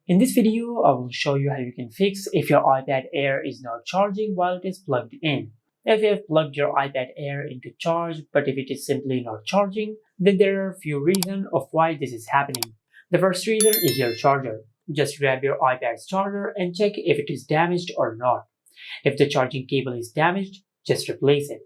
In this video, I will show you how you can fix if your iPad Air is not charging while it is plugged in. If you have plugged your iPad Air into charge, but if it is simply not charging, then there are a few reasons of why this is happening. The first reason is your charger. Just grab your iPad's charger and check if it is damaged or not. If the charging cable is damaged, just replace it.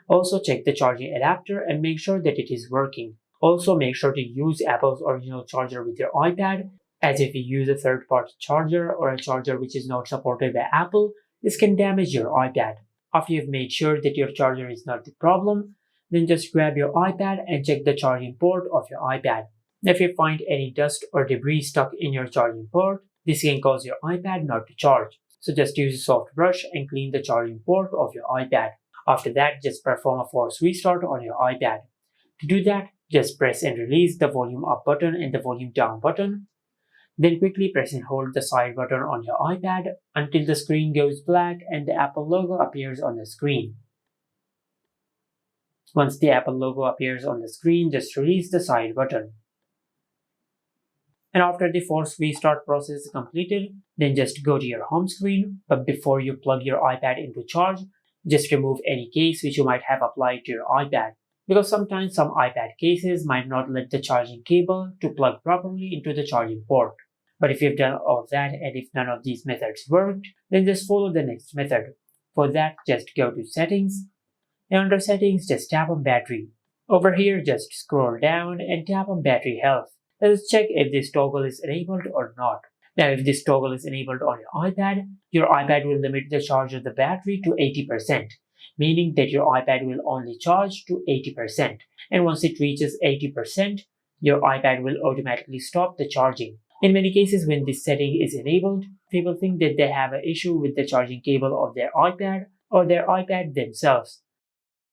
Also check the charging adapter and make sure that it is working. Also make sure to use Apple's original charger with your iPad, as if you use a third-party charger or a charger which is not supported by Apple, this can damage your iPad. After you've made sure that your charger is not the problem, then just grab your iPad and check the charging port of your iPad. If you find any dust or debris stuck in your charging port, this can cause your iPad not to charge. So just use a soft brush and clean the charging port of your iPad. After that, just perform a force restart on your iPad. To do that, just press and release the volume up button and the volume down button. Then quickly press and hold the side button on your iPad until the screen goes black and the Apple logo appears on the screen. Once the Apple logo appears on the screen, just release the side button. And after the force restart process is completed, then just go to your home screen. But before you plug your iPad into charge, just remove any case which you might have applied to your iPad. Because sometimes some iPad cases might not let the charging cable to plug properly into the charging port. But if you've done all that and if none of these methods worked, then just follow the next method. For that, just go to Settings, and under Settings, just tap on Battery. Over here, just scroll down and tap on Battery Health. Let's check if this toggle is enabled or not. Now, if this toggle is enabled on your iPad will limit the charge of the battery to 80%, meaning that your iPad will only charge to 80%. And once it reaches 80%, your iPad will automatically stop the charging. In many cases, when this setting is enabled, people think that they have an issue with the charging cable of their iPad or their iPad themselves.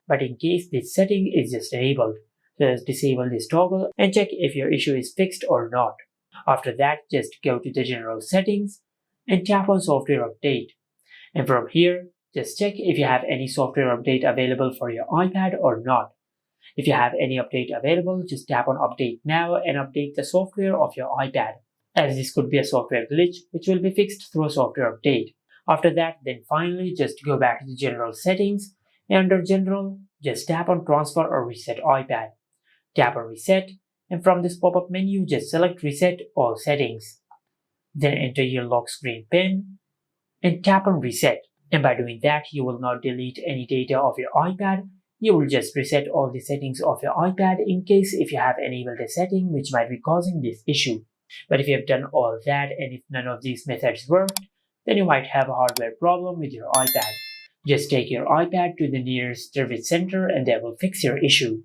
But in case this setting is just enabled, just disable this toggle and check if your issue is fixed or not. After that, just go to the General Settings and tap on Software Update. And from here, just check if you have any software update available for your iPad or not. If you have any update available, just tap on Update Now and update the software of your iPad, as this could be a software glitch which will be fixed through a software update. After that, then finally just go back to the General Settings, and under General, just tap on Transfer or Reset iPad. Tap on Reset, and from this pop-up menu, just select Reset All Settings. Then enter your lock screen PIN, and tap on Reset. And by doing that, you will not delete any data of your iPad. You will just reset all the settings of your iPad in case if you have enabled a setting which might be causing this issue. But if you have done all that and if none of these methods worked, then you might have a hardware problem with your iPad. Just take your iPad to the nearest service center and they will fix your issue.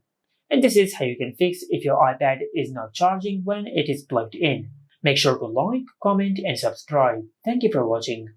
And this is how you can fix if your iPad is not charging when it is plugged in. Make sure to like, comment, and subscribe. Thank you for watching.